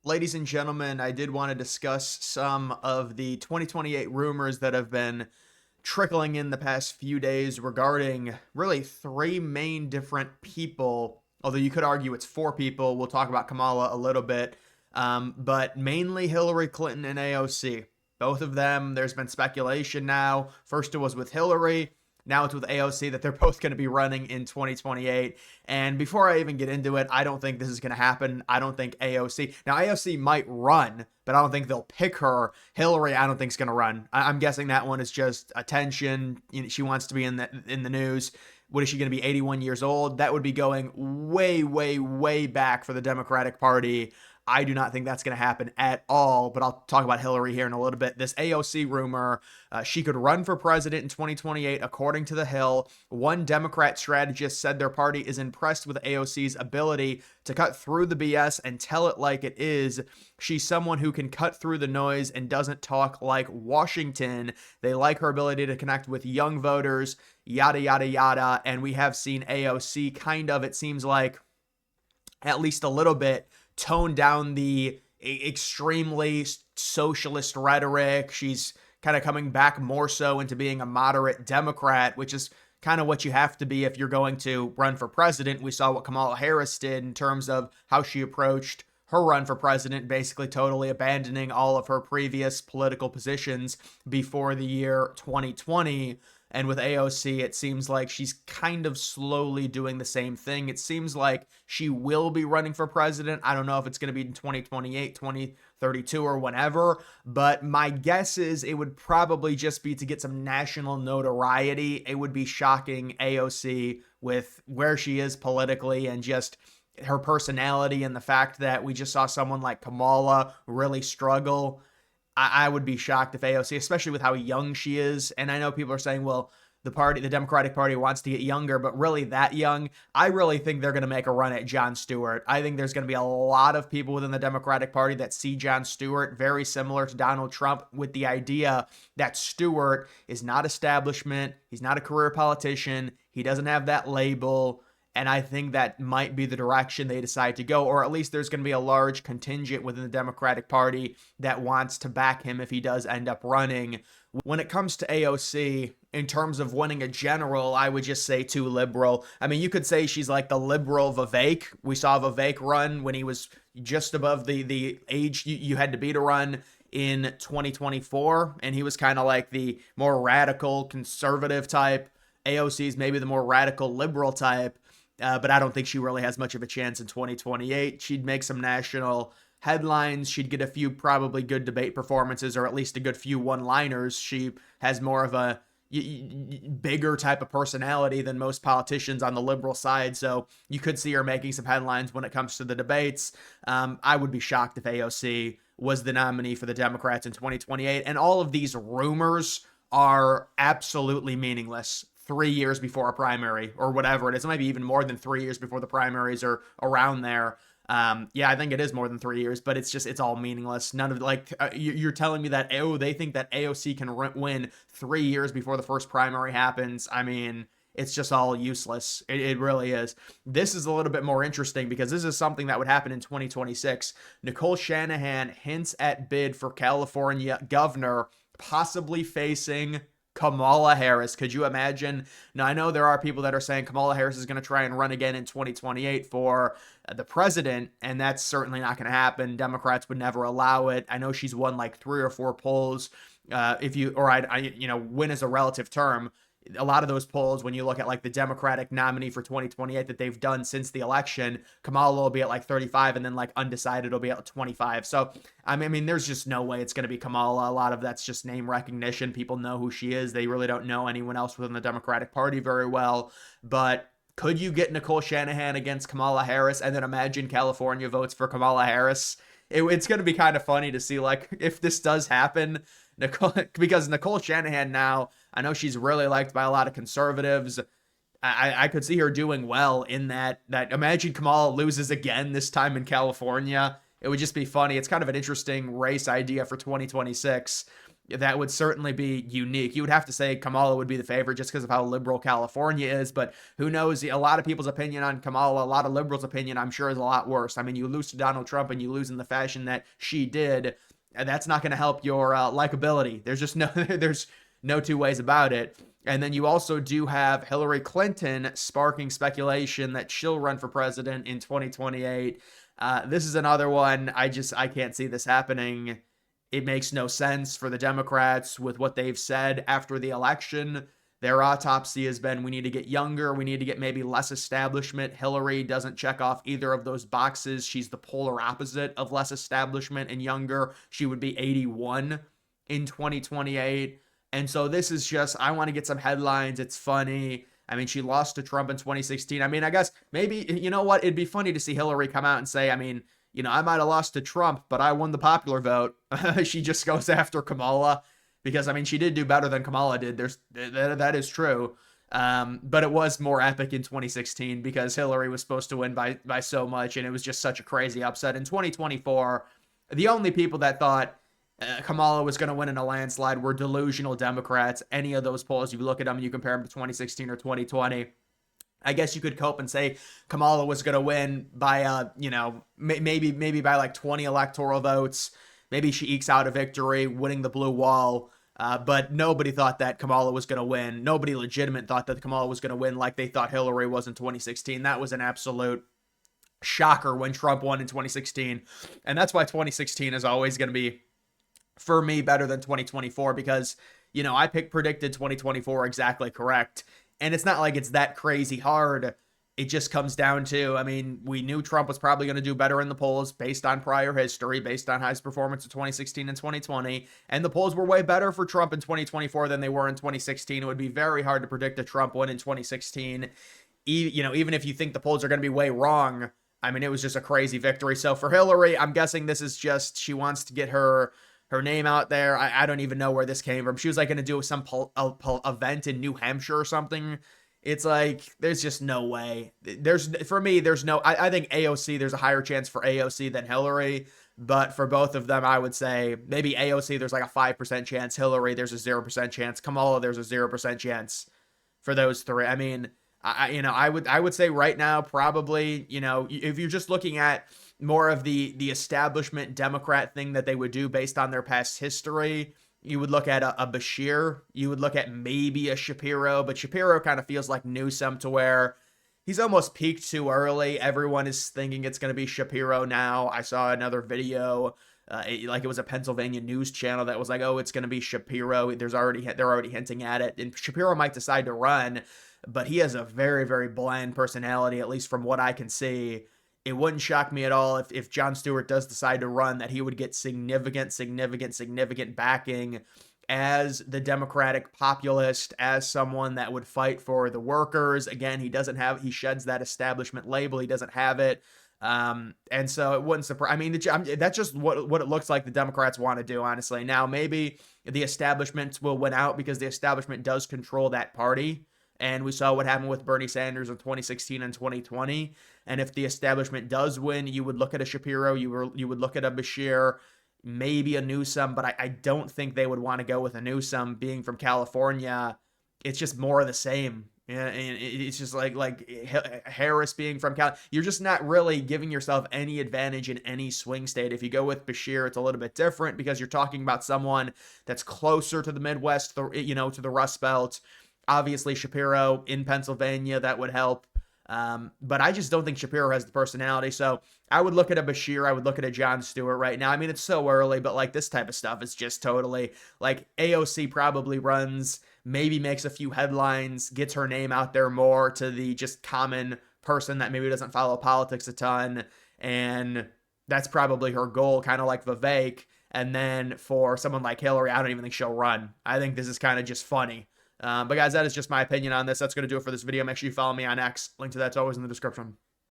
Ladies and gentlemen, I did want to discuss some of the 2028 rumors that have been trickling in the past few days regarding really three main different people. Although you could argue it's four people. We'll talk about Kamala a little bit. But mainly Hillary Clinton and AOC. Both of them, there's been speculation now. First, it was with Hillary. Now it's with AOC that they're both going to be running in 2028. And before I even get into it, I don't think this is going to happen. I don't think AOC might run, but I don't think they'll pick her. Hillary, I don't think is going to run. I'm guessing that one is just attention. She wants to be in the news. What is she going to be, 81 years old? That would be going way, way, way back for the Democratic Party. I do not think that's going to happen at all, but I'll talk about Hillary here in a little bit. This AOC rumor, she could run for president in 2028, according to The Hill. One Democrat strategist said their party is impressed with AOC's ability to cut through the BS and tell it like it is. She's someone who can cut through the noise and doesn't talk like Washington. They like her ability to connect with young voters, yada, yada, yada. And we have seen AOC kind of, it seems like, at least a little bit, tone down the extremely socialist rhetoric. She's kind of coming back more so into being a moderate Democrat, which is kind of what you have to be if you're going to run for president. We saw what Kamala Harris did in terms of how she approached her run for president, basically totally abandoning all of her previous political positions before the year 2020. And with AOC, it seems like she's kind of slowly doing the same thing. It seems like she will be running for president. I don't know if it's going to be in 2028, 2032, or whenever, but my guess is it would probably just be to get some national notoriety. It would be shocking AOC with where she is politically and just her personality and the fact that we just saw someone like Kamala really struggle. I would be shocked if AOC, especially with how young she is. And I know people are saying, well, the Democratic Party wants to get younger, but really that young? I really think they're going to make a run at Jon Stewart. I think there's going to be a lot of people within the Democratic Party that see Jon Stewart very similar to Donald Trump, with the idea that Stewart is not establishment. He's not a career politician. He doesn't have that label. And I think that might be the direction they decide to go, or at least there's going to be a large contingent within the Democratic Party that wants to back him if he does end up running. When it comes to AOC, in terms of winning a general, I would just say too liberal. I mean, you could say she's like the liberal Vivek. We saw Vivek run when he was just above the age you had to be to run in 2024, and he was kind of like the more radical conservative type. AOC is maybe the more radical liberal type. But I don't think she really has much of a chance in 2028. She'd make some national headlines. She'd get a few probably good debate performances, or at least a good few one-liners. She has more of a bigger type of personality than most politicians on the liberal side. So you could see her making some headlines when it comes to the debates. I would be shocked if AOC was the nominee for the Democrats in 2028. And all of these rumors are absolutely meaningless 3 years before a primary or whatever it is. It might be even more than 3 years before the primaries are around there. Yeah, I think it is more than 3 years, but it's all meaningless. None of you're telling me that, they think that AOC can win 3 years before the first primary happens. I mean, it's just all useless. It really is. This is a little bit more interesting because this is something that would happen in 2026. Nicole Shanahan hints at bid for California governor, possibly facing Kamala Harris. Could you imagine? Now, I know there are people that are saying Kamala Harris is going to try and run again in 2028 for the president, and that's certainly not going to happen. Democrats would never allow it. I know she's won like 3 or 4 polls. Win is a relative term. A lot of those polls, when you look at like the Democratic nominee for 2028 that they've done since the election, Kamala will be at like 35, and then like undecided will be at 25. So, I mean, there's just no way it's going to be Kamala. A lot of that's just name recognition. People know who she is. They really don't know anyone else within the Democratic Party very well. But could you get Nicole Shanahan against Kamala Harris, and then imagine California votes for Kamala Harris? It's going to be kind of funny to see, like, if this does happen, because Nicole Shanahan now, I know she's really liked by a lot of conservatives. I could see her doing well in that imagine Kamala loses again, this time in California. It would just be funny. It's kind of an interesting race idea for 2026. that would certainly be unique. You would have to say Kamala would be the favorite just because of how liberal California is, but who knows? A lot of people's opinion on Kamala, a lot of liberals' opinion, I'm sure, is a lot worse. I mean, you lose to Donald Trump and you lose in the fashion that she did, that's not going to help your likability. There's just no, there's no two ways about it. And then you also do have Hillary Clinton sparking speculation that she'll run for president in 2028. This is another one. I can't see this happening. It makes no sense for the Democrats with what they've said after the election. Their autopsy has been, we need to get younger. We need to get maybe less establishment. Hillary doesn't check off either of those boxes. She's the polar opposite of less establishment and younger. She would be 81 in 2028. And so this is just, I want to get some headlines. It's funny. I mean, she lost to Trump in 2016. I mean, I guess maybe, you know what? It'd be funny to see Hillary come out and say, I mean, you know, I might have lost to Trump, but I won the popular vote. She just goes after Kamala because, I mean, she did do better than Kamala did. That is true. But it was more epic in 2016 because Hillary was supposed to win by so much, and it was just such a crazy upset. In 2024, the only people that thought Kamala was going to win in a landslide were delusional Democrats. Any of those polls, you look at them and you compare them to 2016 or 2020. I guess you could cope and say Kamala was going to win by, you know, maybe by like 20 electoral votes. Maybe she ekes out a victory, winning the blue wall. But nobody thought that Kamala was going to win. Nobody legitimate thought that Kamala was going to win like they thought Hillary was in 2016. That was an absolute shocker when Trump won in 2016. And that's why 2016 is always going to be, for me, better than 2024 because, you know, I predicted 2024 exactly correct. And it's not like it's that crazy hard. It just comes down to, I mean, we knew Trump was probably going to do better in the polls based on prior history, based on his performance in 2016 and 2020. And the polls were way better for Trump in 2024 than they were in 2016. It would be very hard to predict a Trump win in 2016. You know, even if you think the polls are going to be way wrong, I mean, it was just a crazy victory. So for Hillary, I'm guessing this is just, she wants to get her name out there. I don't even know where this came from. She was like going to do some event in New Hampshire or something. It's like, there's just no way. For me, there's no, I think AOC, there's a higher chance for AOC than Hillary. But for both of them, I would say maybe AOC, there's like a 5% chance. Hillary, there's a 0% chance. Kamala, there's a 0% chance for those three. I mean, I would say right now, probably, you know, if you're just looking at more of the establishment Democrat thing that they would do based on their past history, you would look at a Bashir, you would look at maybe a Shapiro, but Shapiro kind of feels like Newsom to where he's almost peaked too early. Everyone is thinking it's going to be Shapiro now. I saw another video, like it was a Pennsylvania news channel that was like, oh, it's going to be Shapiro. They're already hinting at it, and Shapiro might decide to run, but he has a very, very bland personality, at least from what I can see. It wouldn't shock me at all if Jon Stewart does decide to run, that he would get significant backing as the Democratic populist, as someone that would fight for the workers. Again, he sheds that establishment label. He doesn't have it. And so it wouldn't surprise. I mean, that's just what it looks like the Democrats want to do, honestly. Now, maybe the establishment will win out because the establishment does control that party. And we saw what happened with Bernie Sanders in 2016 and 2020. And if the establishment does win, you would look at a Shapiro, you would look at a Bashir, maybe a Newsom, but I don't think they would want to go with a Newsom being from California. It's just more of the same. Yeah, and it's just like Harris being from Cal. You're just not really giving yourself any advantage in any swing state. If you go with Bashir, it's a little bit different because you're talking about someone that's closer to the Midwest, to the Rust Belt. Obviously, Shapiro in Pennsylvania, that would help. But I just don't think Shapiro has the personality. So I would look at a Bashir. I would look at a Jon Stewart right now. I mean, it's so early, but like this type of stuff is just totally like AOC probably runs, maybe makes a few headlines, gets her name out there more to the just common person that maybe doesn't follow politics a ton. And that's probably her goal, kind of like Vivek. And then for someone like Hillary, I don't even think she'll run. I think this is kind of just funny. But guys, that is just my opinion on this. That's going to do it for this video. Make sure you follow me on X. Link to that's always in the description.